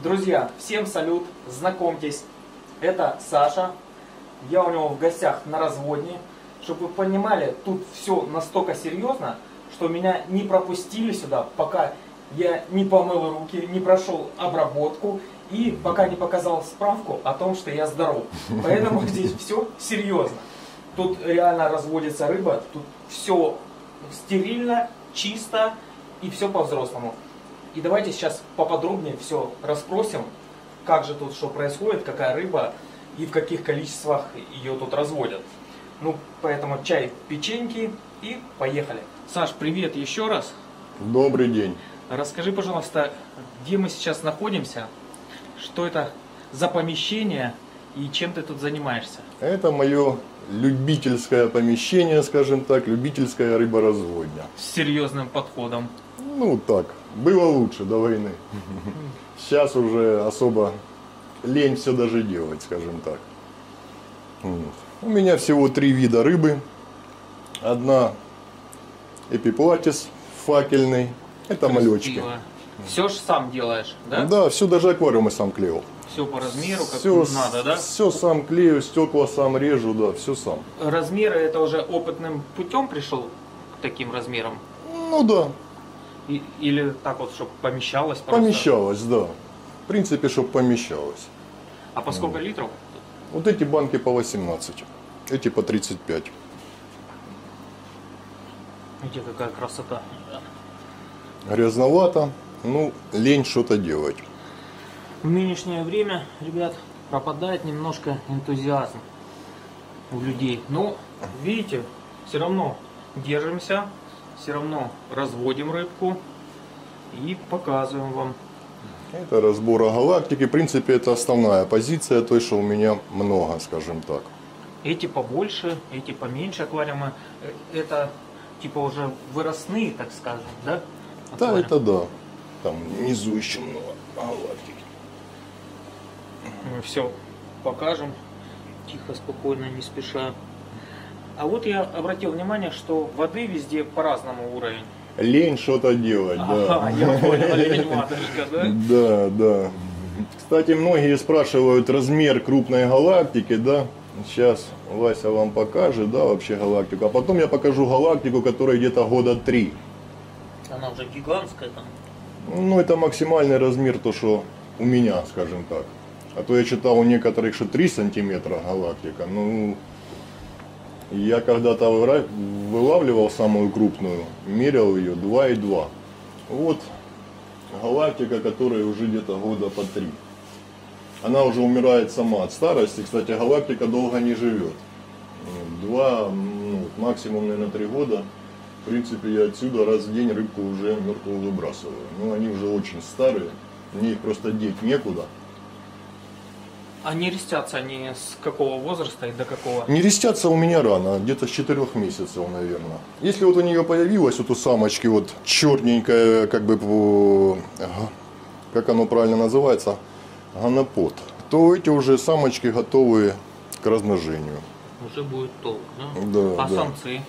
Друзья, всем салют, знакомьтесь, это Саша, я у него в гостях на разводне. Чтобы вы понимали, тут все настолько серьезно, что меня не пропустили сюда, пока я не помыл руки, не прошел обработку и пока не показал справку о том, что я здоров. Поэтому здесь все серьезно. Тут реально разводится рыба, тут все стерильно, чисто и все по-взрослому. И давайте сейчас поподробнее все расспросим, как же тут что происходит, какая рыба и в каких количествах ее тут разводят. Ну, поэтому чай, печеньки и поехали. Саш, привет еще раз. Добрый день. Расскажи, пожалуйста, где мы сейчас находимся, что это за помещение и чем ты тут занимаешься? Это мое любительское помещение, скажем так, любительская рыборазводня. С серьезным подходом. Ну так, было лучше до войны. Сейчас уже особо лень все даже делать, скажем так. Вот. У меня всего 3 вида рыбы. Одна эпиплатис факельный. Это малечки. Все же сам делаешь, да? Да, все, даже аквариумы сам клеил. Все по размеру, как Все, надо, да? Все сам клею, стекла сам режу, да, все сам. Размеры это уже опытным путем пришел к таким размерам? Ну да. Или так вот, чтобы помещалось просто? Помещалось, да. В принципе, чтобы помещалось. А по сколько литров? Вот эти банки по 18, эти по 35. Видите, какая красота. Грязновато, ну, лень что-то делать. В нынешнее время, ребят, пропадает немножко энтузиазм у людей. Но, видите, все равно держимся, все равно разводим рыбку и показываем вам. Это разбора галактики. В принципе, это основная позиция, той, что у меня много, скажем так. Эти побольше, эти поменьше аквариумы. Это типа уже выростные, так скажем, да? Да, это да. Там внизу еще много галактики. Мы все покажем. Тихо, спокойно, не спеша. А вот я обратил внимание, что воды везде по-разному уровень. Лень что-то делать, да. Ага, я понял, лень матушка, да? Да, да. Кстати, многие спрашивают размер крупной галактики, да. Сейчас Вася вам покажет, да, вообще галактику. А потом я покажу галактику, которая где-то года 3. Она уже гигантская там. Ну, это максимальный размер, то, что у меня, скажем так. А то я читал у некоторых, что 3 сантиметра галактика. Ну, я когда-то вылавливал самую крупную, мерял ее 2,2. Вот галактика, которая уже где-то года по 3. Она уже умирает сама от старости. Кстати, галактика долго не живет. 2, максимум, наверное, 3 года. В принципе, я отсюда раз в день рыбку уже мертвую выбрасываю. Но они уже очень старые. Мне их просто деть некуда. А не рестятся они с какого возраста и до какого? Не рестятся у меня рано, где-то с 4 месяцев, наверное. Если вот у нее появилась вот у самочки вот черненькая, как бы, как оно правильно называется, гонопод, то эти уже самочки готовы к размножению. Уже будет толк, да? Да, а да. самцы?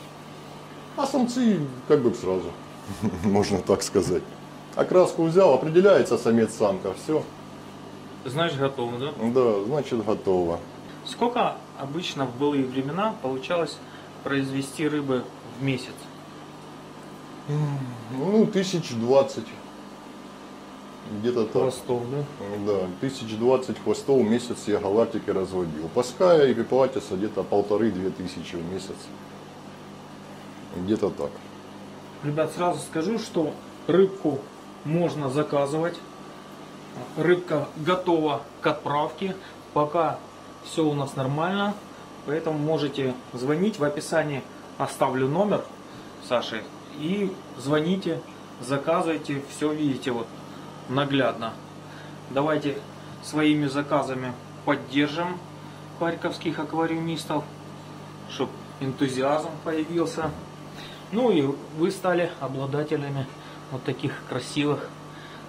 А самцы как бы сразу, можно так сказать. Окраску взял, определяется самец-самка, все. Знаешь, готово, да? Да, значит готово. Сколько обычно в былые времена получалось произвести рыбы в месяц? Ну, 1020. Где-то так. Хвостов, да? Да, 1020 хвостов в месяц я галактики разводил. Паская и эпиплатиса где-то 1500-2000 в месяц. Где-то так. Ребят, сразу скажу, что рыбку можно заказывать. Рыбка готова к отправке. Пока все у нас нормально. Поэтому можете звонить. В описании оставлю номер Саши. И звоните, заказывайте. Все видите вот наглядно. Давайте своими заказами поддержим харьковских аквариумистов, чтобы энтузиазм появился. Ну и вы стали обладателями вот таких красивых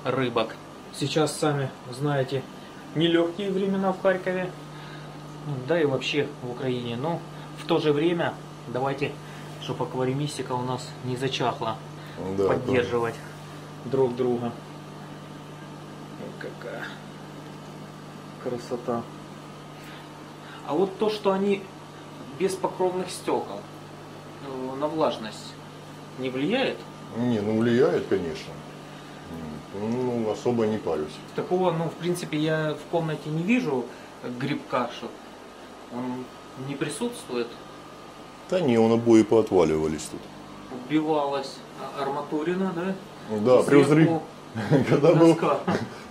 рыбок. Сейчас, сами знаете, нелегкие времена в Харькове, да и вообще в Украине. Но в то же время давайте, чтобы аквариумистика у нас не зачахла, да, поддерживать друг друга. какая красота. А вот то, что они без покровных стекол, на влажность не влияет? Не, ну влияет, конечно. Ну, особо не парюсь. Такого, ну, в принципе, я в комнате не вижу грибка, что он не присутствует. Да не, он обои поотваливались тут. Убивалась арматурина, да? Да, при взрыве.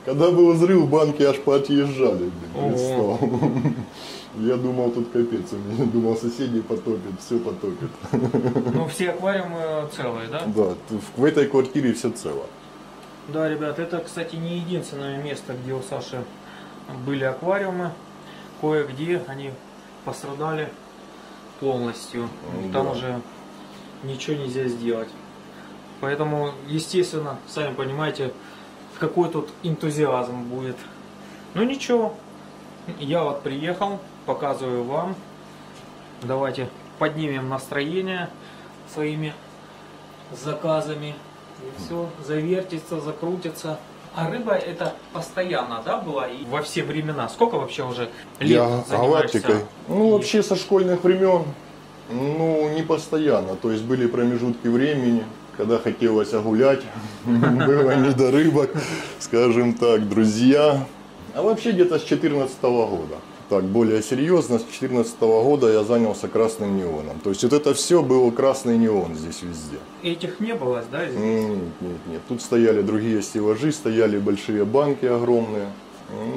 Когда был взрыв, банки аж поотъезжали, блин, представил. Я думал, тут капец, я думал, соседей потопит, все потопит. Ну, все аквариумы целые, да? Да, в этой квартире все цело. Да, ребят, это, кстати, не единственное место, где у Саши были аквариумы. Кое-где они пострадали полностью. Там Да. уже ничего нельзя сделать. Поэтому, естественно, сами понимаете, какой тут энтузиазм будет. Ну ничего, я вот приехал, показываю вам. Давайте поднимем настроение своими заказами. И все завертится, закрутится. А рыба это постоянно, да, была и во все времена? Сколько вообще уже лет Я занимаешься? галактикой. Ну, И вообще со школьных времен, ну, не постоянно. То есть были промежутки времени, когда хотелось гулять, было не до рыбок, скажем так, друзья. А вообще где-то с 2014 года. Так, более серьезно, с 2014 года я занялся красным неоном. То есть вот это все было красный неон здесь везде. этих не было, да, здесь? Нет. Тут стояли другие стеллажи, стояли большие банки огромные.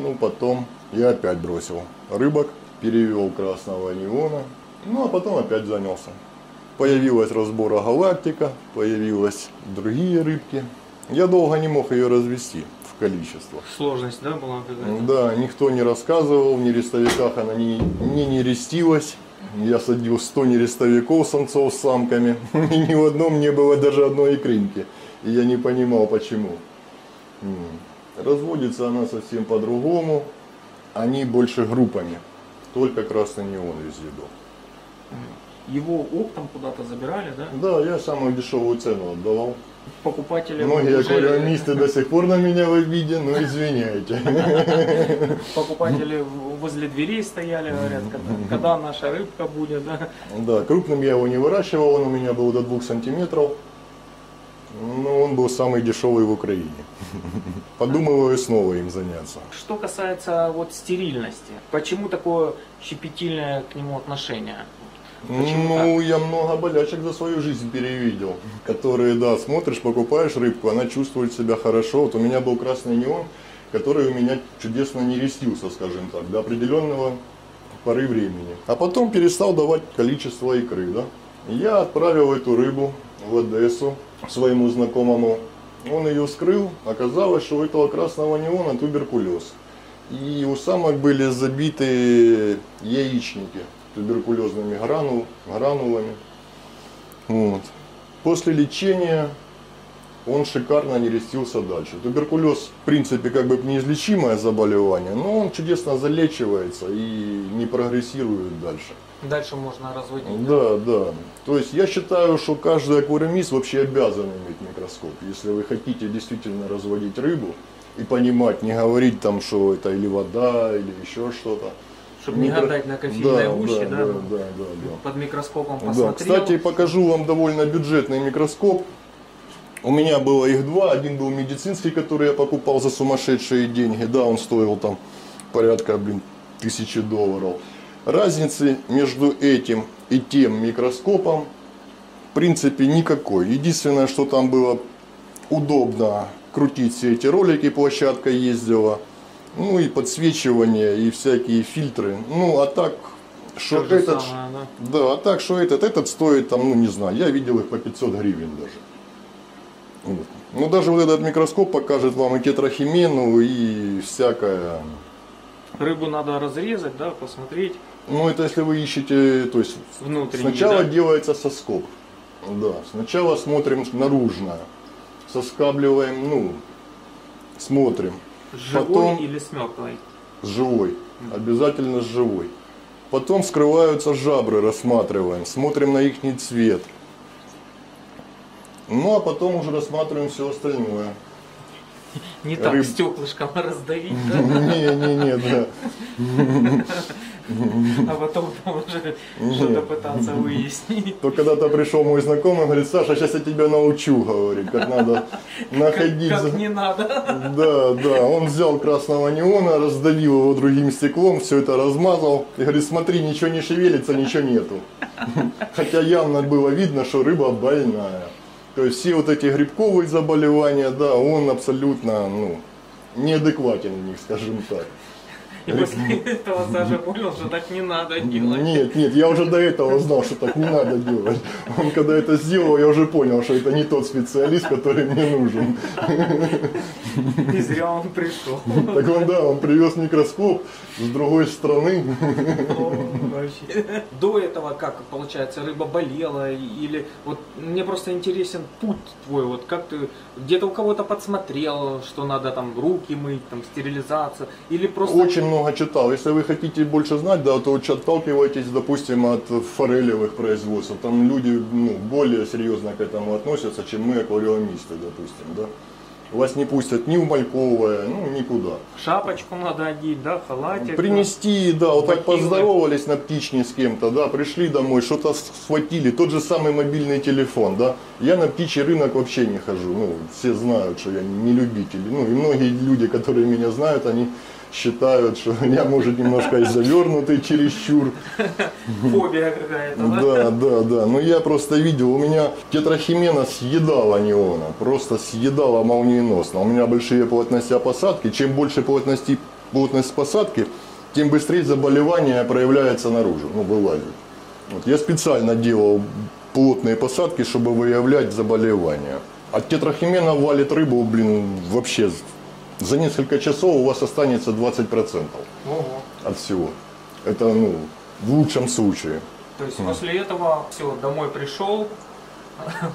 Ну, потом я опять бросил рыбок, перевел красного неона. Ну, а потом опять занялся. Появилась разбора галактика, появились другие рыбки. Я долго не мог ее развести в количествах. Сложность, да, была какая-то? Да, никто не рассказывал, в нерестовиках она не нерестилась. Я садил 100 нерестовиков, самцов с самками, и ни в одном не было даже одной икринки. И я не понимал, почему. Разводится она совсем по-другому, они больше группами, только красный неон везде был. Его оптом куда-то забирали, да? Да, я самую дешевую цену отдавал. Покупатели Многие уже- аквариумисты до сих пор на меня в обиде, но извиняйте. Покупатели возле дверей стояли, говорят, когда наша рыбка будет, да? Да, крупным я его не выращивал, он у меня был до 2 сантиметров. Но он был самый дешевый в Украине. Подумываю снова им заняться. Что касается вот стерильности, почему такое щепетильное к нему отношение? Почему Ну, я много болячек за свою жизнь перевидел, которые, да, смотришь, покупаешь рыбку, она чувствует себя хорошо. Вот у меня был красный неон, который у меня чудесно не рестился, скажем так, до определенного поры времени. А потом перестал давать количество икры, да. Я отправил эту рыбу в Одессу своему знакомому. Он ее вскрыл, оказалось, что у этого красного неона туберкулез. И у самок были забиты яичники туберкулезными гранулами. Вот. После лечения он шикарно нерестился дальше. Туберкулез, в принципе, как бы неизлечимое заболевание, но он чудесно залечивается и не прогрессирует дальше. Дальше можно разводить. Да, да. То есть я считаю, что каждый аквариумист вообще обязан иметь микроскоп. Если вы хотите действительно разводить рыбу и понимать, не говорить там, что это или вода, или еще что-то. Чтобы не гадать на кофейной гуще, да? Да. Под микроскопом Да, посмотрел. кстати, покажу вам довольно бюджетный микроскоп. У меня было их два. Один был медицинский, который я покупал за сумасшедшие деньги. Да, он стоил там порядка, $1000. Разницы между этим и тем микроскопом в принципе никакой. Единственное, что там было удобно крутить все эти ролики, площадка ездила. Ну и подсвечивание, и всякие фильтры. Ну а так, что То же этот, самое, да? да, а так, что этот стоит там, ну не знаю, я видел их по 500 гривен даже. Вот. Ну даже вот этот микроскоп покажет вам и тетрахимену, и всякое. Рыбу надо разрезать, да, посмотреть. Ну это если вы ищете, то есть Внутренний, сначала да? делается соскоб. Да, сначала смотрим наружное. Соскабливаем, ну, смотрим. С живой Потом или с мертвой? с живой. Обязательно с живой. Потом вскрываются жабры, рассматриваем. Смотрим на их цвет. Ну а потом уже рассматриваем все остальное. Не так Рыб- стеклышком раздавить, да? Не, да. А потом там уже что-то пытаться выяснить. То когда-то пришел мой знакомый, говорит: Саша, сейчас я тебя научу, говорит, как надо находить. Как не надо. Да, он взял красного неона, раздавил его другим стеклом, все это размазал и говорит: смотри, ничего не шевелится, ничего нету. Хотя явно было видно, что рыба больная. То есть все вот эти грибковые заболевания, да, он абсолютно, неадекватен в них, скажем так. И после этого Саша понял, что так не надо делать. Нет, я уже до этого знал, что так не надо делать. Он когда это сделал, я уже понял, что это не тот специалист, который мне нужен. И зря он пришел. Так он привез микроскоп с другой страны. Вообще. До этого как, получается, рыба болела? Или вот мне просто интересен путь твой, вот как ты где-то у кого-то подсмотрел, что надо там руки мыть, там стерилизация, или просто... Очень много читал. Если вы хотите больше знать, да, то отталкивайтесь, допустим, от форелевых производств. Там люди более серьезно к этому относятся, чем мы, аквариумисты, допустим, да. Вас не пустят ни в Мальковое, никуда. Шапочку надо одеть, да, халатик. Принести, да, вот так ботинок. поздоровались на птичне с кем-то, да, пришли домой, что-то схватили, тот же самый мобильный телефон, да. Я на птичий рынок вообще не хожу, все знают, что я не любитель. И многие люди, которые меня знают, они считают, что я, может, немножко и завернутый чересчур. Фобия какая-то, да? Да. Но я просто видел, у меня тетрахимена съедала неона, просто съедала молниеносно. У меня большие плотности посадки. Чем больше плотность посадки, тем быстрее заболевание проявляется наружу, вылазит. Вот я специально делал плотные посадки, чтобы выявлять заболевания. От тетрахимена валит рыбу, вообще. За несколько часов у вас останется 20% Ого. от всего. Это, в лучшем случае. То есть после этого все, домой пришел,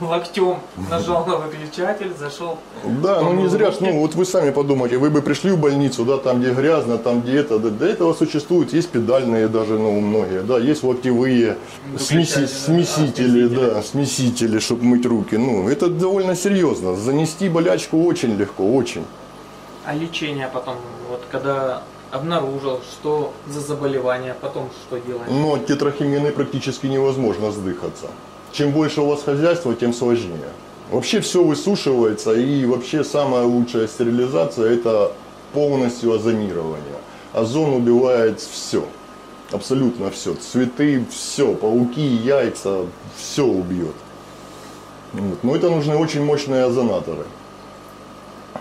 локтем нажал на выключатель, зашел. Да, не зря, вот вы сами подумайте, вы бы пришли в больницу, да, там где грязно, там где это, для этого существуют, есть педальные даже, многие, да, есть локтевые смесители, да, смесители, чтобы мыть руки, это довольно серьезно, занести болячку очень легко, очень. А лечение потом, вот когда обнаружил, что за заболевание, потом что делать? От тетрахимены практически невозможно сдыхаться. Чем больше у вас хозяйства, тем сложнее. Вообще все высушивается, и вообще самая лучшая стерилизация – это полностью озонирование. Озон убивает все, абсолютно все. Цветы, все, пауки, яйца, все убьет. Но это нужны очень мощные озонаторы.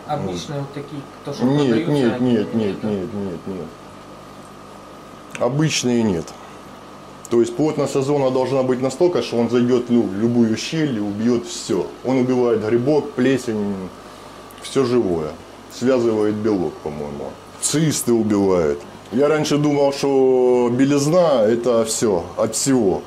Обычные вот такие, то, что Нет. Обычные нет. То есть плотность озона должна быть настолько, что он зайдет в любую щель и убьет все. Он убивает грибок, плесень, все живое. Связывает белок, по-моему. Цисты убивает. Я раньше думал, что белизна это все, от всего.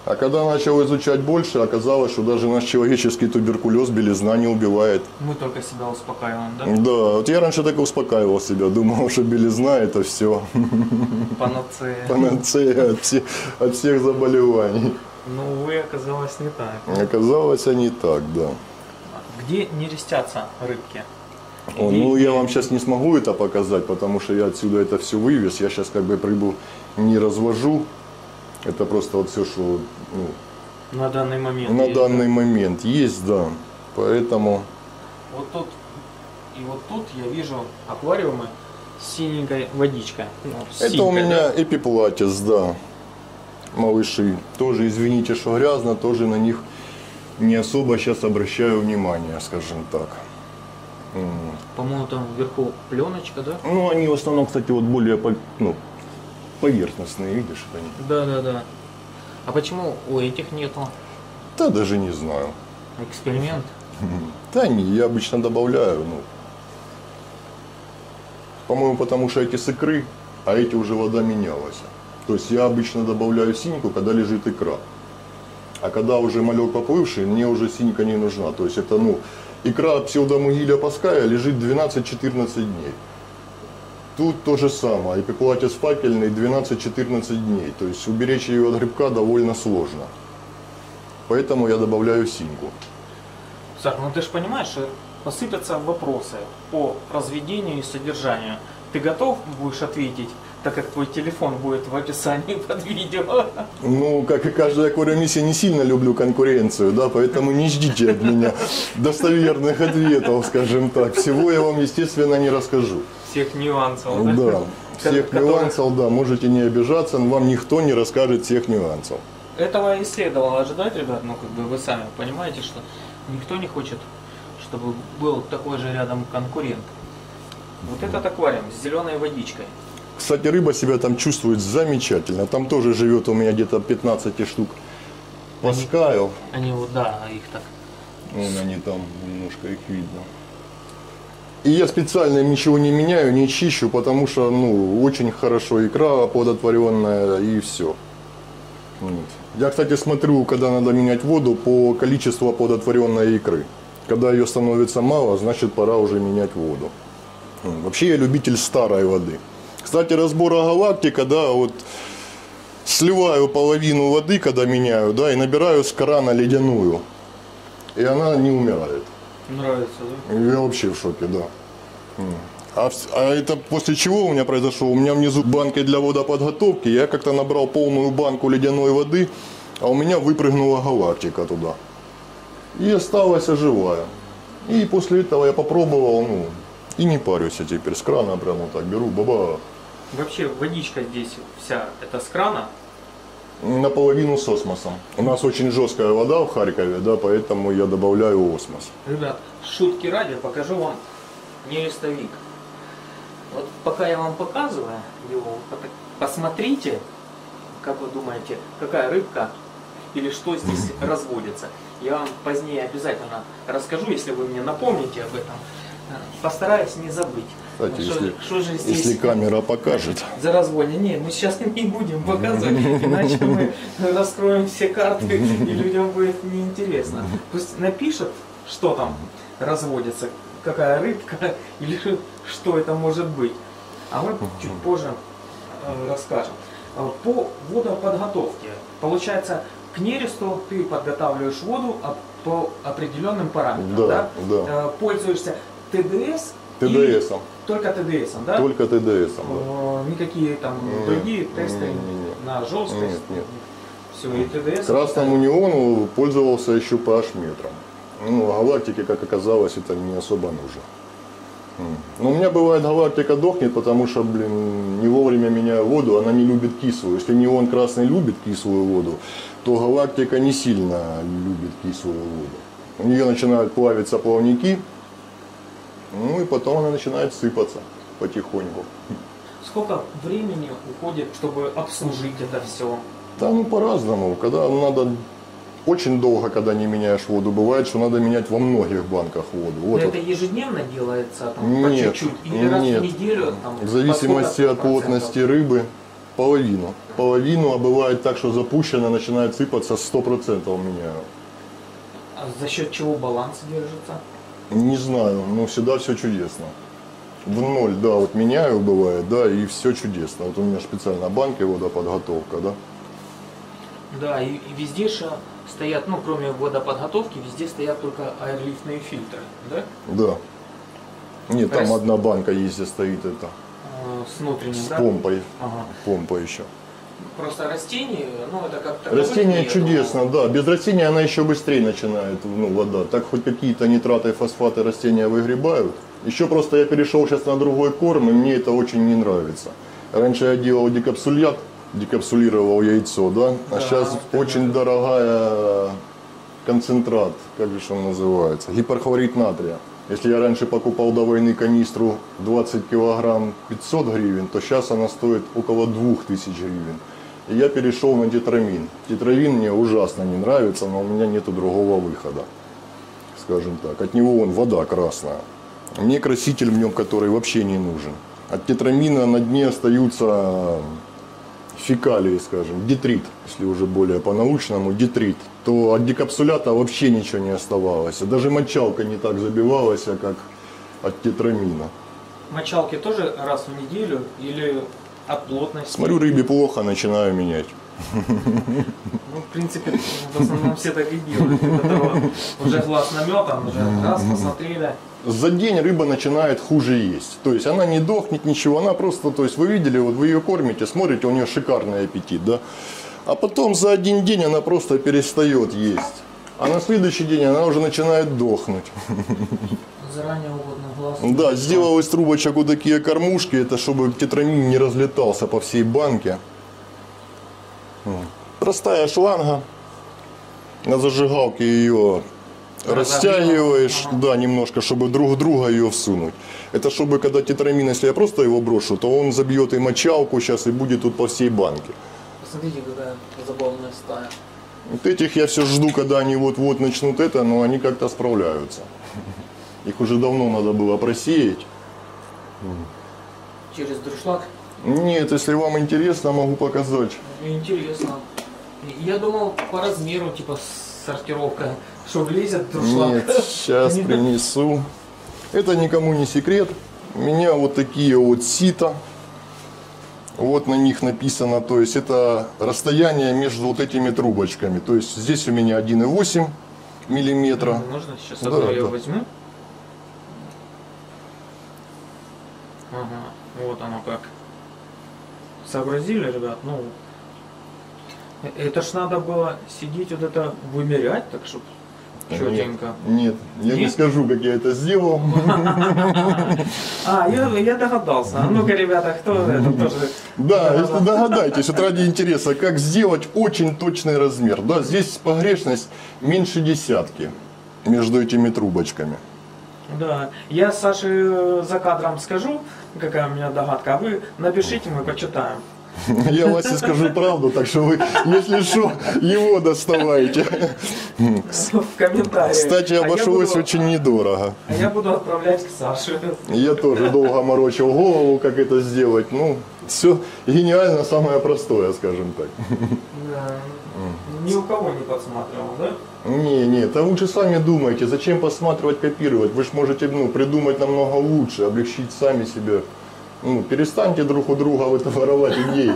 А когда начал изучать больше, оказалось, что даже наш человеческий туберкулез белизна не убивает. Мы только себя успокаиваем, да? Да, вот я раньше так успокаивал себя, думал, что белизна это все. Панацея. Панацея от всех заболеваний. Но, увы, оказалось не так. Оказалось, они так, да. Где нерестятся рыбки? Я вам сейчас не смогу это показать, потому что я отсюда это все вывез. Я сейчас рыбу не развожу. Это просто вот все, что на данный момент на есть, данный момент есть, да. Поэтому вот тут и вот тут я вижу аквариумы с синенькой водичкой. Это у меня эпиплатис, да. Малыши. Тоже, извините, что грязно, тоже на них не особо сейчас обращаю внимание, скажем так. По-моему, там вверху пленочка, да? Они в основном, кстати, вот более поверхностные, видишь, это они. Да. А почему у этих нету? Да, даже не знаю. Эксперимент? Да не, я обычно добавляю, по-моему, потому что эти с икры, а эти уже вода менялась. То есть я обычно добавляю синьку, когда лежит икра. А когда уже малек поплывший, мне уже синька не нужна. То есть это, икра псевдомугиля паская лежит 12-14 дней. Тут то же самое, эпиплатис факельный 12-14 дней. То есть уберечь ее от грибка довольно сложно. Поэтому я добавляю синьку. Саш, ты же понимаешь, что посыпятся вопросы по разведению и содержанию. Ты готов будешь ответить, так как твой телефон будет в описании под видео? Ну, как и каждая аквариумист, я не сильно люблю конкуренцию, да, поэтому не ждите от меня достоверных ответов, скажем так. Всего я вам, естественно, не расскажу. Всех нюансов, Да, всех нюансов, да, можете не обижаться, вам никто не расскажет всех нюансов. Этого и следовало ожидать, ребят, ну как бы вы сами понимаете, что никто не хочет, чтобы был такой же рядом конкурент. Вот этот аквариум с зеленой водичкой. Кстати, рыба себя там чувствует замечательно. Там тоже живет у меня где-то 15 штук паскаев. Они вот, да, их так. Вон они там, немножко их видно. И я специально им ничего не меняю, не чищу, потому что, ну, очень хорошо икра оплодотворенная и все. Вот. Я, кстати, смотрю, когда надо менять воду по количеству оплодотворенной икры. Когда ее становится мало, значит пора уже менять воду. Вообще я любитель старой воды. Кстати, разбора галактика, да, вот сливаю половину воды, когда меняю, да, и набираю с крана ледяную. И она не умирает. Нравится, да? Я вообще в шоке, да. А это после чего у меня произошло? У меня внизу банки для водоподготовки, я как-то набрал полную банку ледяной воды, а у меня выпрыгнула галактика туда. И осталась живая. И после этого я попробовал, ну, и не парюсь я теперь с крана, прямо вот так беру, баба. Вообще водичка здесь вся, это с крана? Наполовину с осмосом. У нас очень жесткая вода в Харькове, да, поэтому я добавляю осмос. Ребят, шутки ради, покажу вам нерестовик. Вот пока я вам показываю его, посмотрите, как вы думаете, какая рыбка или что здесь разводится. Я вам позднее обязательно расскажу, если вы мне напомните об этом. Постараюсь не забыть. Кстати, что же здесь если камера покажет. за разводня? Нет, мы сейчас не будем показывать, иначе мы раскроем все карты и людям будет неинтересно. Пусть напишут, что там разводится, какая рыбка или что это может быть. А мы чуть позже расскажем. По водоподготовке. Получается, к нересту ты подготавливаешь воду по определенным параметрам. Да, Да? да. Пользуешься ТДС. ТДСом. Только ТДСом, да? Только ТДСом, да. Никакие там другие тесты на жесткость. Нет. Все, и ТДС. Красному неону пользовался еще pH-метром. Ну, а галактике, как оказалось, это не особо нужно. Но у меня бывает галактика дохнет, потому что, блин, не вовремя меняю воду, она не любит кислую. Если неон красный любит кислую воду, то галактика не сильно любит кислую воду. У нее начинают плавиться плавники, ну и потом она начинает сыпаться потихоньку. Сколько времени уходит, чтобы обслужить это все? Да, ну по-разному. Когда надо очень долго, когда не меняешь воду, бывает, что надо менять во многих банках воду. Вот это ежедневно делается там, по нет, чуть-чуть? Или раз в неделю? Там, в зависимости от плотности рыбы, половину. Половину, а бывает так, что запущено, начинает сыпаться, 100% меняю. А за счет чего баланс держится? Не знаю, но всегда все чудесно. В ноль, да, вот меняю бывает, да, и все чудесно. Вот у меня специально банки водоподготовка, да. Да, и везде же стоят, ну кроме водоподготовки, везде стоят только аэрлифтные фильтры, да? Да. Нет, там одна банка есть, где стоит это. С внутренним, с да? помпой. Ага. Помпа еще. Просто растение, ну это как-то... Растение чудесно, да. Без растения она еще быстрее начинает, ну, вода. Так хоть какие-то нитраты, фосфаты растения выгребают. Еще просто я перешел сейчас на другой корм, и мне это очень не нравится. Раньше я делал декапсулят, декапсулировал яйцо, да. А сейчас очень дорогая концентрат, как же он называется, гипохлорид натрия. Если я раньше покупал до войны канистру 20 килограмм 500 гривен, то сейчас она стоит около 2000 гривен. И я перешел на тетрамин. Тетрамин мне ужасно не нравится, но у меня нету другого выхода. Скажем так. От него вода красная. Мне краситель в нем, который вообще не нужен. От тетрамина на дне остаются фекалии, скажем, детрит, если уже более по-научному, детрит. То от декапсулята вообще ничего не оставалось. Даже мочалка не так забивалась, как от тетрамина. Мочалки тоже раз в неделю или от плотности? Смотрю, рыбе плохо, начинаю менять. Ну, в принципе, в основном все так и делают. Уже глаз наметан, уже раз посмотрели, за день рыба начинает хуже есть. То есть она не дохнет, ничего, она просто, то есть вы видели, вот вы ее кормите, смотрите, у нее шикарный аппетит, да. А потом за один день она просто перестает есть. А на следующий день она уже начинает дохнуть. Заранее угодно глаз. Да, сделал из трубочек вот такие кормушки, это чтобы тетрамин не разлетался по всей банке. Простая шланга. На зажигалке ее растягиваешь, да, немножко, чтобы друг в друга ее всунуть. Это чтобы, когда тетрамин, если я просто его брошу, то он забьет и мочалку сейчас, и будет тут по всей банке. Посмотрите, какая забавная стая. Вот этих я все жду, когда они вот-вот начнут это, но они как-то справляются. Их уже давно надо было просеять. Через дуршлаг? Нет, если вам интересно, могу показать. Мне интересно. Я думал по размеру, типа сортировка, что влезет дуршлаг. Нет, сейчас принесу. Это никому не секрет. У меня вот такие вот сито. Вот на них написано, то есть это расстояние между вот этими трубочками. То есть здесь у меня 1,8 миллиметра. Можно сейчас Да, одну я да. возьму? Ага, вот оно как. Сообразили, ребят? Ну, это ж надо было сидеть вот это вымерять, так чтобы четенько. Нет, я не Нет? скажу, как я это сделал. Я догадался. А ну-ка, ребята, кто это тоже? Да, если догадайтесь, вот ради интереса, как сделать очень точный размер. Да, здесь погрешность меньше десятки между этими трубочками. Да, я Саше за кадром скажу, какая у меня догадка, а вы напишите, мы почитаем. Я Васе скажу правду, так что вы, если что, его доставайте. В комментариях. Кстати, обошлось очень недорого. А я буду отправлять к Саше. Я тоже долго морочил голову, как это сделать. Ну, все гениально, самое простое, скажем так. Да. Ни у кого не подсматривал, да? Не, а лучше сами думайте, зачем посматривать, копировать. Вы же можете придумать намного лучше, облегчить сами себе. Перестаньте друг у друга воровать идеи.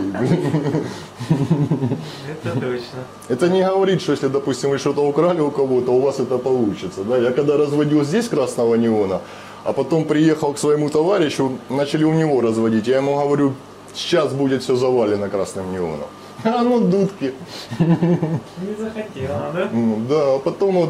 Это точно. Это не говорит, что если, допустим, вы что-то украли у кого-то, у вас это получится. Да? Я когда разводил здесь красного неона, а потом приехал к своему товарищу, начали у него разводить. Я ему говорю, сейчас будет все завалено красным неоном. А ну дудки. Не захотела, да? Да, а потом вот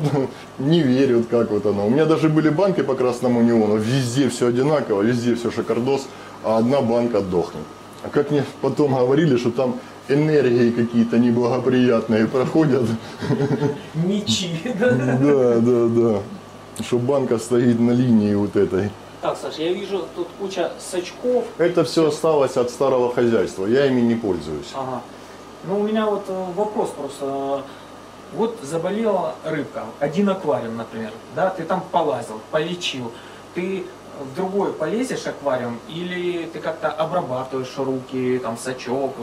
не верят, как вот оно. У меня даже были банки по красному неону, везде все одинаково, везде все шикардос, а одна банка дохнет. А как мне потом говорили, что там энергии какие-то неблагоприятные проходят. Ничьи, да? Да. Что банка стоит на линии вот этой. Так, Саш, я вижу тут куча сачков. Это все осталось от старого хозяйства, я ими не пользуюсь. Ага. Ну, у меня вот вопрос просто. Вот заболела рыбка, один аквариум, например, да, ты там полазил, полечил, ты в другой полезешь аквариум или ты как-то обрабатываешь руки, там, сачок,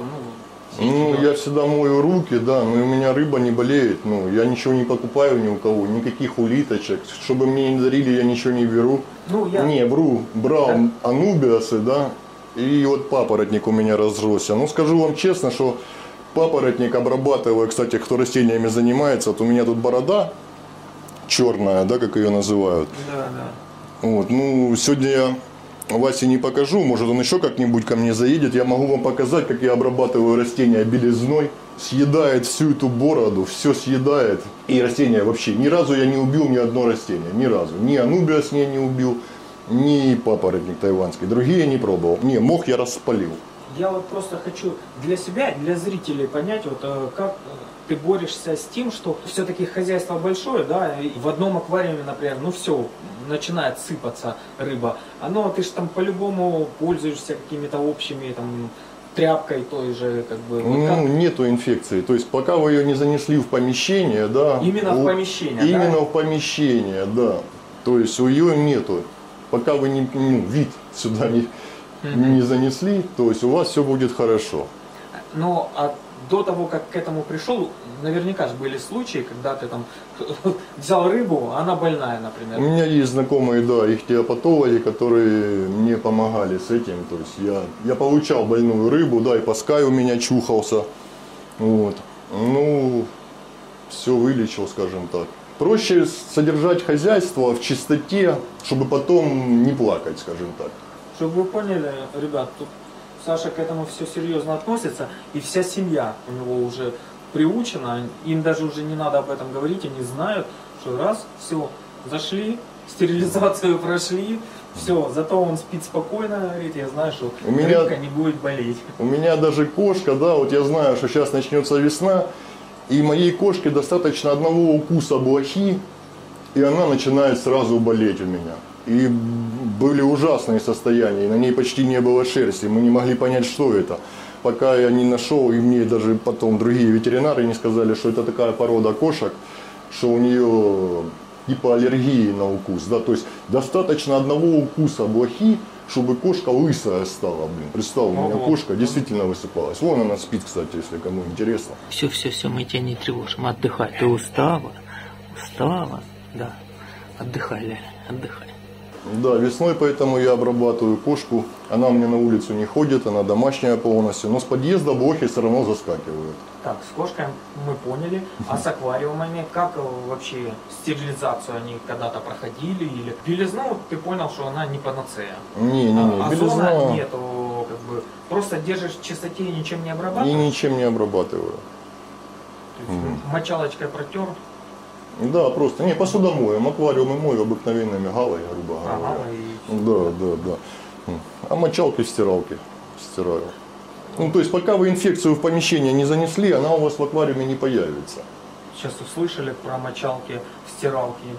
Я всегда мою руки, да, но у меня рыба не болеет, я ничего не покупаю ни у кого, никаких улиточек, чтобы мне не дарили, я ничего не беру. Не, брал да? Анубиасы, да, и вот папоротник у меня разросся. Скажу вам честно, что папоротник обрабатываю, кстати, кто растениями занимается, вот у меня тут борода черная, да, как ее называют. Да. Вот, сегодня я Васе не покажу, может он еще как-нибудь ко мне заедет, я могу вам показать, как я обрабатываю растения белизной, съедает всю эту бороду, все съедает, и растения вообще, ни разу я не убил ни одно растение, ни разу, ни анубиас я не убил, ни папоротник тайванский, другие не пробовал, мох я распалил. Я вот просто хочу для себя, для зрителей понять, вот как ты борешься с тем, что все-таки хозяйство большое, да, и в одном аквариуме, например, все, начинает сыпаться рыба. Ты же там по-любому пользуешься какими-то общими, там, тряпкой той же, как бы. Нету инфекции, то есть пока вы ее не занесли в помещение, да. Именно в помещение, именно да? в помещение, да. То есть ее нету. Пока вы вид сюда не занесли, то есть у вас все будет хорошо. А до того, как к этому пришел, наверняка же были случаи, когда ты там взял рыбу, она больная, например. У меня есть знакомые, да, ихтиопатологи, которые мне помогали с этим. То есть я получал больную рыбу, да, и паскай у меня чухался. Вот. Все вылечил, скажем так. Проще содержать хозяйство в чистоте, чтобы потом не плакать, скажем так. Чтобы вы поняли, ребят, тут Саша к этому все серьезно относится, и вся семья у него уже приучена, им даже уже не надо об этом говорить, они знают, что раз, все, зашли, стерилизацию прошли, все, зато он спит спокойно, говорит, я знаю, что рыбка не будет болеть. У меня даже кошка, да, вот я знаю, что сейчас начнется весна, и моей кошке достаточно одного укуса блохи, и она начинает сразу болеть у меня. И были ужасные состояния, и на ней почти не было шерсти, мы не могли понять, что это. Пока я не нашел, и мне даже потом другие ветеринары не сказали, что это такая порода кошек, что у нее типа аллергии на укус. Да? То есть достаточно одного укуса блохи, чтобы кошка лысая стала. Блин. Представь, у меня кошка действительно высыпалась. Вон она спит, кстати, если кому интересно. Все, мы тебя не тревожим. Отдыхай. Ты устала? Да. Отдыхай, Ляля, отдыхай. Да, весной поэтому я обрабатываю кошку. Она у меня на улицу не ходит, она домашняя полностью. Но с подъезда блохи все равно заскакивают. Так, с кошкой мы поняли. А с аквариумами, как вообще стерилизацию они когда-то проходили? Или белизну, ты понял, что она не панацея? Не, белизна нету, как бы, просто держишь в чистоте и ничем не обрабатываешь? И ничем не обрабатываю. То есть, мочалочкой протер? Да, просто. Не, посудомоем, аквариумы мою обыкновенными галой, грубо говоря. Да. А мочалкой стиралки стираю. Ну, то есть, пока вы инфекцию в помещение не занесли, она у вас в аквариуме не появится. Сейчас услышали про мочалки, стиралки, я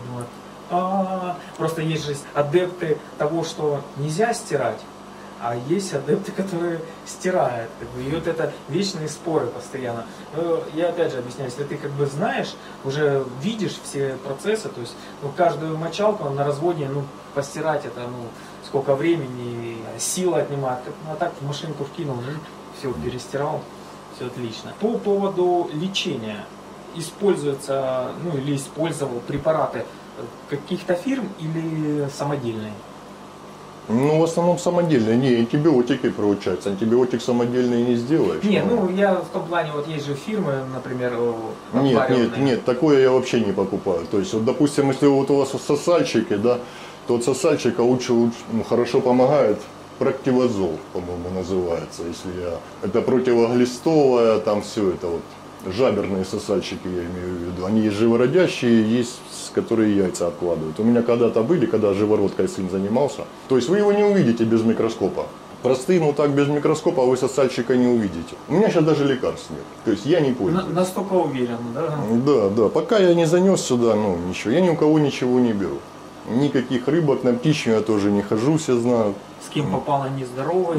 думаю, просто есть же адепты того, что нельзя стирать, а есть адепты, которые стирают. И вот это вечные споры постоянно. Но я опять же объясняю, если ты как бы знаешь, уже видишь все процессы, то есть каждую мочалку на разводе, постирать это, сколько времени, силы отнимает. А так в машинку вкинул, все, перестирал, все отлично. По поводу лечения. Используется, или использовал препараты каких-то фирм или самодельные? В основном самодельные. Не, антибиотики проучаются. Антибиотик самодельный не сделаешь. Не, я в том плане, вот есть же фирмы, например, Нет, такое я вообще не покупаю. То есть, вот, допустим, если вот у вас сосальщики, да, то от сосальщика лучше хорошо помогает проктивазол, по-моему, называется. Это противоглистовое, там все это вот. Жаберные сосальщики, я имею в виду. Они есть живородящие, есть, которые яйца откладывают. У меня когда-то были, когда живородкой сын занимался. То есть вы его не увидите без микроскопа. Простым, так без микроскопа вы сосальщика не увидите. У меня сейчас даже лекарств нет. То есть я не пользуюсь. Настолько уверен, да? Да. Пока я не занес сюда, ничего. Я ни у кого ничего не беру. Никаких рыбок на птичью я тоже не хожу, все знают. С кем попало нездоровое.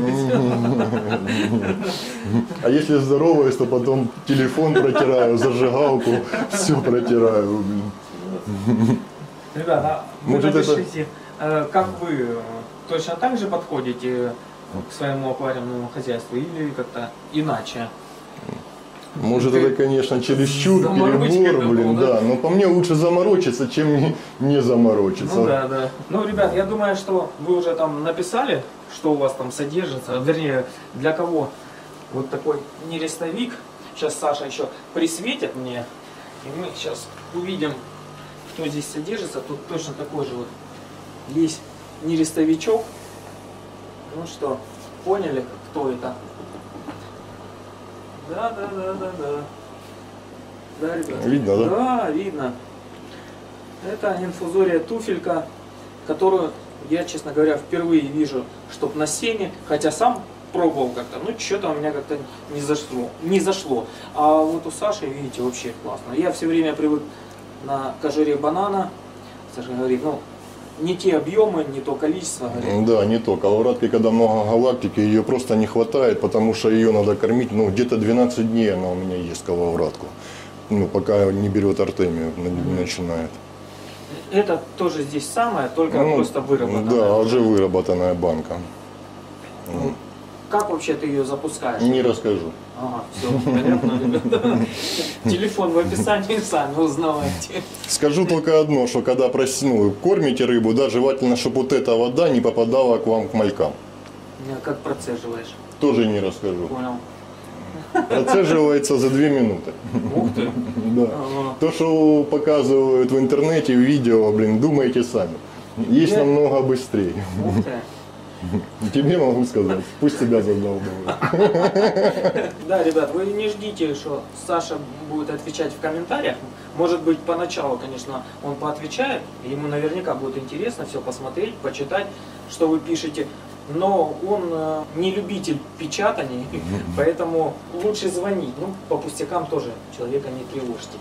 А если здороваюсь, то потом телефон протираю, зажигалку, все протираю. Ребята, вы напишите, как вы точно так же подходите к своему аквариумному хозяйству или как-то иначе? Может, это, конечно, чересчур, перебор, да. Но по мне лучше заморочиться, чем не заморочиться. Да. Ребят, я думаю, что вы уже там написали, что у вас там содержится. Вернее, для кого вот такой нерестовик. Сейчас Саша еще присветит мне, и мы сейчас увидим, что здесь содержится. Тут точно такой же вот есть нерестовичок. Ну что, поняли, кто это? Да. Да, ребята. Видно, да? Да, видно. Это инфузория туфелька, которую я, честно говоря, впервые вижу, чтоб на сене, хотя сам пробовал как-то, что-то у меня как-то не зашло. А вот у Саши, видите, вообще классно. Я все время привык на кожуре банана. Саша говорит, не те объемы, не то количество. Говорит. Да, не то. Коловратки, когда много галактики, ее просто не хватает, потому что ее надо кормить, где-то 12 дней она у меня ест коловратку. Пока не берет Артемию, начинает. Это тоже здесь самое, только просто выработанная. Да, уже выработанная банка. Как вообще ты ее запускаешь? Не расскажу. Ага, все, понятно, ребята. Телефон в описании, сами узнавайте. Скажу только одно, что когда кормите рыбу, да, желательно, чтобы вот эта вода не попадала к вам к малькам. Как процеживаешь? Тоже не расскажу. Понял. Процеживается за 2 минуты. Ух ты. Да. То, что показывают в интернете, в видео, блин, думайте сами. Есть намного быстрее. Ух ты. Тебе могу сказать, пусть тебя задолбывают. Да, ребят, вы не ждите, что Саша будет отвечать в комментариях. Может быть, поначалу, конечно, он поотвечает, ему наверняка будет интересно все посмотреть, почитать, что вы пишете. Но он не любитель печатаний, поэтому лучше звонить. Ну, по пустякам тоже человека не тревожьте.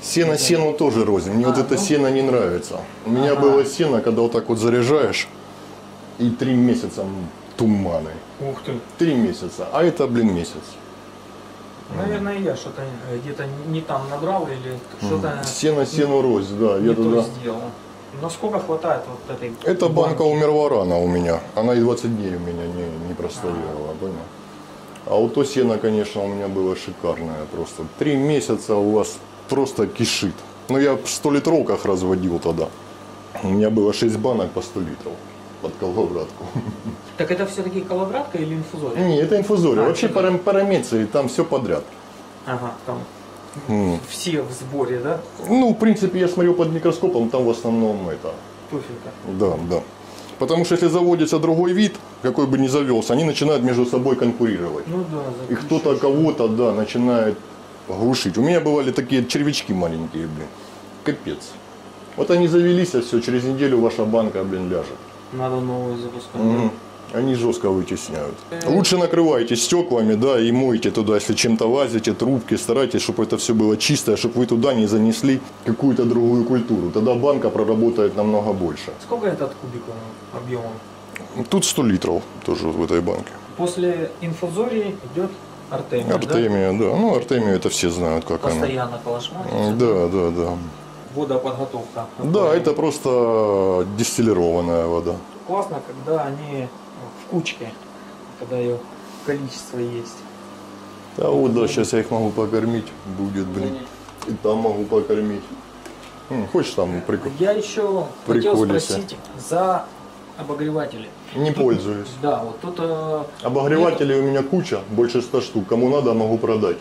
Сено сену тоже рознь. Мне вот это сено не нравится. У меня было сено, когда вот так вот заряжаешь, и 3 месяца туманы. Ух ты. 3 месяца. А это, блин, месяц. Наверное, я что-то где-то не там набрал или что-то Сено сену рознь, да. не Я то туда... сделал. Но сколько хватает вот этой Эта банка банки? умерла рано у меня. Она и 20 дней у меня не простояла, понял? А вот то сено, конечно, у меня было шикарное просто. 3 месяца у вас просто кишит. Ну, я в 100-литровках разводил тогда. У меня было 6 банок по 100 литров под коловратку. Так это все-таки коловратка или инфузория? Не, это инфузория. Вообще это- парамеции, там все подряд. Ага, там все в сборе, да? Ну, в принципе, я смотрел под микроскопом, там в основном это. Туфелька. Да, да. Потому что если заводится другой вид, какой бы ни завелся, они начинают между собой конкурировать. Ну да, И кто-то кого-то, да, начинает глушить. У меня бывали такие червячки маленькие, блин. Капец. Вот они завелись, а все, через неделю ваша банка, блин, ляжет. Надо новую запускать. Мгм. Они жестко вытесняют. Лучше накрывайте стеклами, да, и мойте туда, если чем-то лазите, трубки, старайтесь, чтобы это все было чистое, чтобы вы туда не занесли какую-то другую культуру. Тогда банка проработает намного больше. Сколько этот кубик объемом? Тут 100 литров тоже в этой банке. После инфузории идет артемия, Артемия, да. Ну, Артемию это все знают, как да? она. Постоянно колошматится. Да, да, да. Водоподготовка. Да, это просто дистиллированная вода. Классно, когда они в кучке, когда ее количество есть. А вот, да, сейчас я их могу покормить, будет, блин. И там могу покормить. Хочешь там прикол? Я еще хотел Приколися. спросить за обогреватели. Не пользуюсь. Да, вот тут Обогревателей у меня куча, больше 100 штук. Кому надо, могу продать.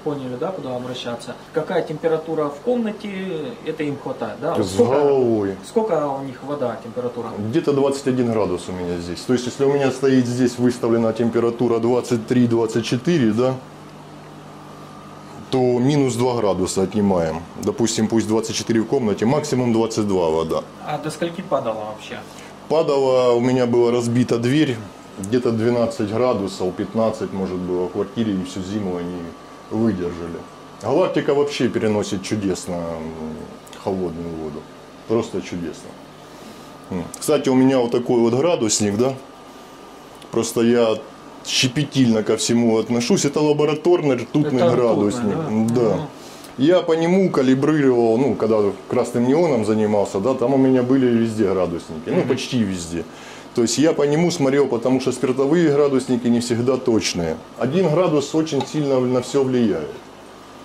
поняли, да, куда обращаться. Какая температура в комнате, это им хватает, да? Вот С головой. сколько у них вода, температура? Где-то 21 градус у меня здесь. То есть, если у меня стоит здесь выставлена температура 23-24, да, то минус 2 градуса отнимаем. Допустим, пусть 24 в комнате, максимум 22 вода. А до скольки падала вообще? Падала, у меня была разбита дверь, где-то 12 градусов, 15 может было в квартире, и всю зиму они выдержали. Галактика вообще переносит чудесно холодную воду. Просто чудесно. Кстати, у меня вот такой вот градусник, да. Просто я щепетильно ко всему отношусь. Это лабораторный ртутный Это градусник. ртутный, да? Да. Я по нему калибрировал, ну, когда красным неоном занимался, да, там у меня были везде градусники, ну, почти везде. То есть я по нему смотрел, потому что спиртовые градусники не всегда точные. 1 градус очень сильно на все влияет.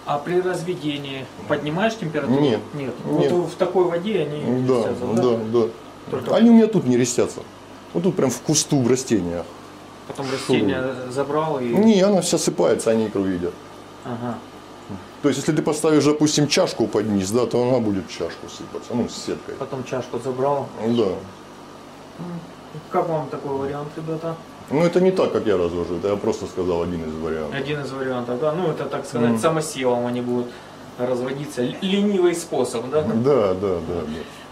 А при разведении поднимаешь температуру? Нет. Нет. Нет. Вот в такой воде они Да, растятся, да, да. Только Они у меня тут не растятся. Вот тут прям в кусту, в растениях. потом растение забрал и... Не, она вся сыпается, они икру едят. Ага. То есть, если ты поставишь, допустим, чашку под низ, да, то она будет в чашку сыпаться, ну, с сеткой. Потом чашку забрал. Да. Как вам такой вариант, ребята? Ну, это не так, как я развожу, это я просто сказал один из вариантов. Один из вариантов, да. Ну, это, так сказать, самосевом они будут разводиться. Ленивый способ, да? Да, да, да, да.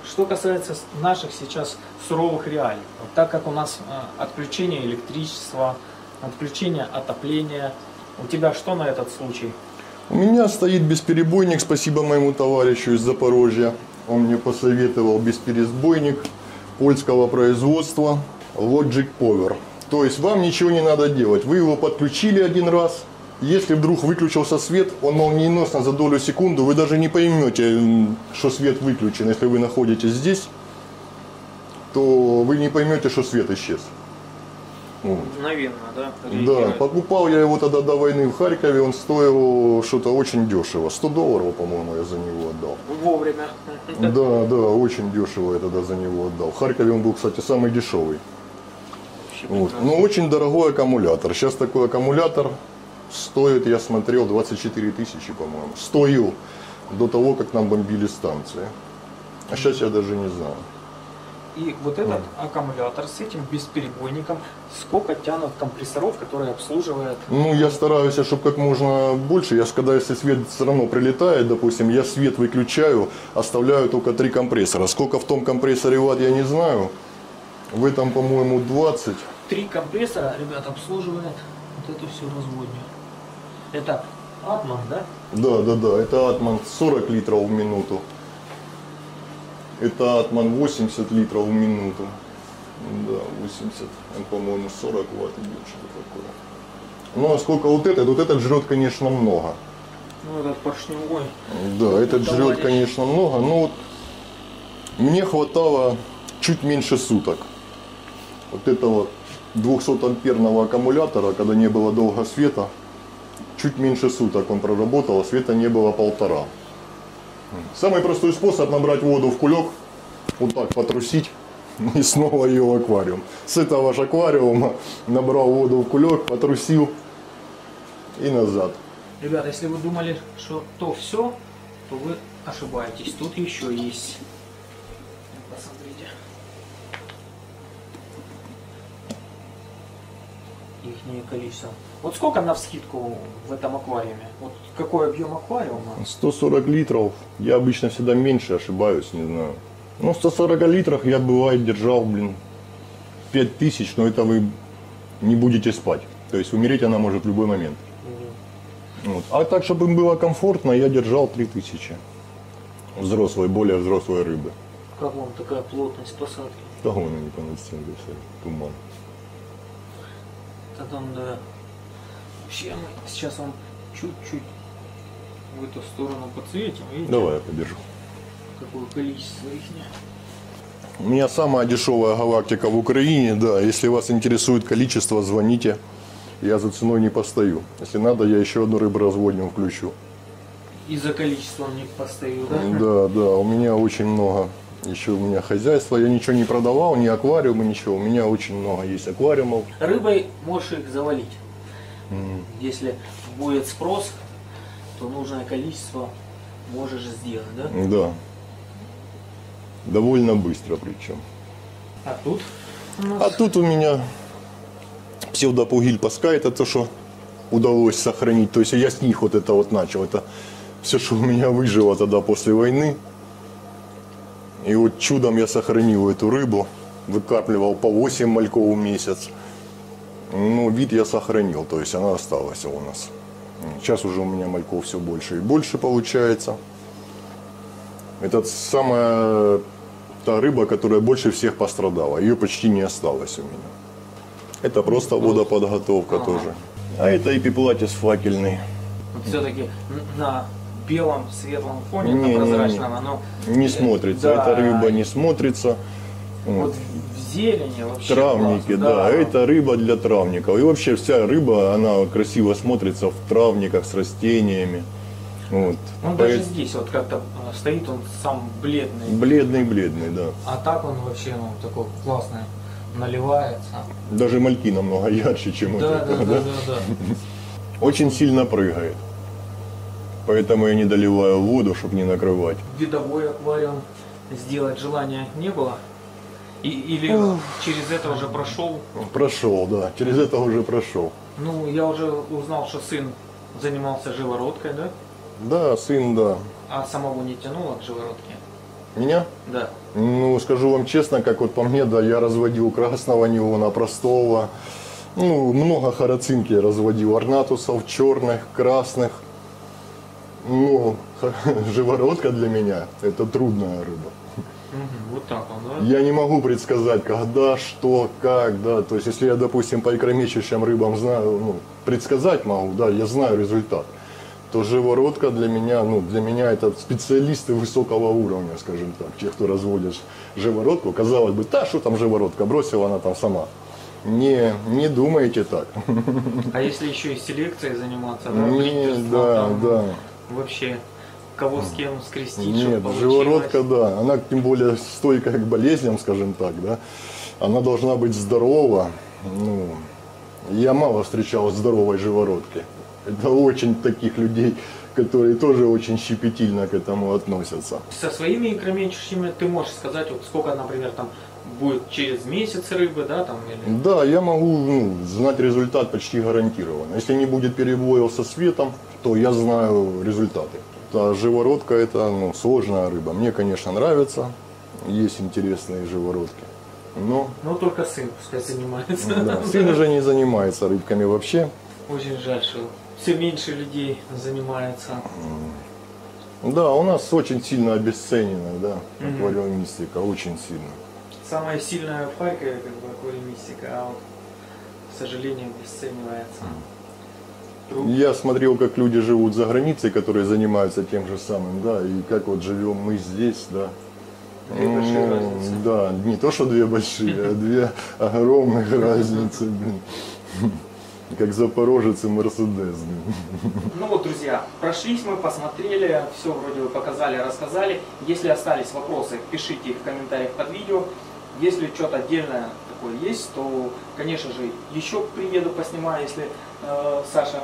Что касается наших сейчас суровых реалий, вот так как у нас отключение электричества, отключение отопления, у тебя что на этот случай? У меня стоит бесперебойник, спасибо моему товарищу из Запорожья. Он мне посоветовал бесперебойник польского производства Logic Power. То есть вам ничего не надо делать. Вы его подключили один раз. Если вдруг выключился свет, он молниеносно за долю секунды, вы даже не поймете, что свет выключен. Если вы находитесь здесь, то вы не поймете, что свет исчез. Мгновенно, да? Да, покупал я его тогда до войны в Харькове, он стоил что-то очень дешево. $100, по-моему, я за него отдал. Вовремя. Да, да, очень дешево я тогда за него отдал. В Харькове он был, кстати, самый дешевый. Вот. Но очень дорогой аккумулятор. Сейчас такой аккумулятор стоит, я смотрел, 24 тысячи, по-моему. Стоил до того, как нам бомбили станции. А сейчас я даже не знаю. И вот этот аккумулятор с этим бесперебойником, сколько тянут компрессоров, которые обслуживают? Ну, я стараюсь, чтобы как можно больше. Когда если свет все равно прилетает, допустим, я свет выключаю, оставляю только 3 компрессора. Сколько в том компрессоре ватт, я не знаю. В этом, по-моему, 20. 3 компрессора, ребят, обслуживает вот эту всю разводню. Это Атман, да? Да. Это Атман 40 литров в минуту. Это Атман 80 литров в минуту. Да, 80, по-моему, 40 ватт идет, что-то такое. Ну, а сколько вот этот жрет, конечно, много. Ну, этот поршневой. Да, этот товарищ. жрет, конечно, много. Но вот мне хватало чуть меньше суток. Вот этого 200-амперного аккумулятора, когда не было долго света, чуть меньше суток он проработал, а света не было 1,5. Самый простой способ набрать воду в кулек, вот так потрусить и снова ее в аквариум. С этого же аквариума набрал воду в кулек, потрусил и назад. Ребята, если вы думали, что то все, то вы ошибаетесь. Тут еще есть. Посмотрите. Ихнее количество. Вот сколько навскидку в этом аквариуме? Вот какой объем аквариума? 140 литров. Я обычно всегда меньше ошибаюсь, не знаю. Ну, в 140 литрах я бывает держал, 5000, но это вы не будете спать. То есть умереть она может в любой момент. Вот. А так, чтобы им было комфортно, я держал 3000 взрослой, более взрослой рыбы. Как вам такая плотность посадки? Того она не поносит, туман. Там, да. Вообще мы сейчас вам чуть-чуть в эту сторону подсветим. Видите, Давай я подержу. какое количество их. У меня самая дешевая галактика в Украине, да. Если вас интересует количество, звоните. Я за ценой не постою. Если надо, я еще одну рыборазводню включу. И за количеством не постою, да? Да, у меня очень много. Еще у меня хозяйство, я ничего не продавал, ни аквариумы, ничего. У меня очень много есть аквариумов. Рыбой можешь их завалить. Если будет спрос, то нужное количество можешь сделать, да? Да. Довольно быстро причем. А тут? А тут у меня псевдопугиль паска, это то, что удалось сохранить. То есть я с них вот это вот начал. Это все, что у меня выжило тогда после войны. И вот чудом я сохранил эту рыбу. Выкармливал по 8 мальков в месяц. Ну, вид я сохранил, то есть она осталась у нас. Сейчас уже у меня мальков все больше и больше получается. Это самая та рыба, которая больше всех пострадала. Ее почти не осталось у меня. Это просто водоподготовка тоже. А это эпиплатис факельный. Вот все-таки на белом светлом фоне, Не, на прозрачном, оно Не смотрится. Да. Эта рыба не смотрится. вот в зелени вообще. Травники, классно, да, это рыба для травников. И вообще вся рыба, она красиво смотрится в травниках с растениями. Вот. Он даже здесь вот как-то стоит, он сам бледный. Бледный, да. А так он вообще такой классный, наливается. Даже мальки намного ярче, чем вот Да, это. да. Очень сильно прыгает. Поэтому я не доливаю воду, чтобы не накрывать. Видовой аквариум сделать желания не было? Или через это уже прошел? Прошел, да. Через это уже прошел. Ну, я уже узнал, что сын занимался живородкой, да? Да, сын, да. А самого не тянуло к живородке? Меня? Да. Ну, скажу вам честно, как вот по мне, да, я разводил красного неона, простого. Ну, много харацинки я разводил, орнатусов, черных, красных. Ну, живородка для меня – это трудная рыба. Вот так он, да? Я не могу предсказать, когда, что, как, да. То есть, если я, допустим, по икромечущим рыбам знаю, ну, предсказать могу, да, я знаю результат, то живородка для меня это специалисты высокого уровня, скажем так. Те, кто разводит живородку, казалось бы, что там живородка, бросила она там сама. Не думайте так. А если еще и селекцией заниматься, да? Не, лидерством, да, там, да. Вообще, кого с кем скрестить, Нет, чтобы получилось. живородка, да, она тем более стойкая к болезням, скажем так, да. Она должна быть здорова. Ну, я мало встречал здоровой живородки. Это очень таких людей, которые тоже очень щепетильно к этому относятся. Со своими икромечущими ты можешь сказать, вот сколько, например, там будет через месяц рыбы, да, там или... Да, я могу знать результат почти гарантированно. Если не будет перебоев со светом, то я знаю результаты. А живородка это сложная рыба. Мне, конечно, нравится. Есть интересные живородки. Но Ну, только сын пускай занимается. да, сын уже не занимается рыбками вообще. Очень жаль, что все меньше людей занимается. Да, у нас очень сильно обесценена, да, аквариумистика, очень сильно. Самая сильная в Харькове, как бы, аквариумистика, а вот, к сожалению, обесценивается. Я смотрел, как люди живут за границей, которые занимаются тем же самым, да, и как вот живем мы здесь, да. Две большие разницы. Да, не то, что две большие, а две огромных разницы, блин. Как Запорожец и Мерседес, блин. Ну вот, друзья, прошлись мы, посмотрели, все вроде бы показали, рассказали. Если остались вопросы, пишите их в комментариях под видео. Если что-то отдельное такое есть, то, конечно же, еще приеду, поснимаю, если Саша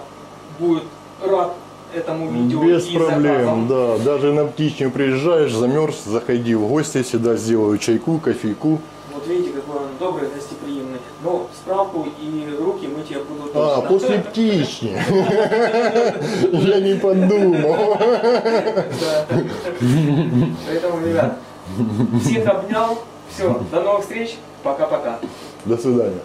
будет рад этому видео. Без и проблем, заказам. да. Даже на птичню приезжаешь, замерз, заходи в гости, всегда сделаю чайку, кофейку. Вот видите, какой он добрый, гостеприимный. Но справку и руки мыть я буду точно. А, после птични. Я не подумал. Да. Поэтому, ребят, всех обнял. Все, до новых встреч. Пока-пока. До свидания.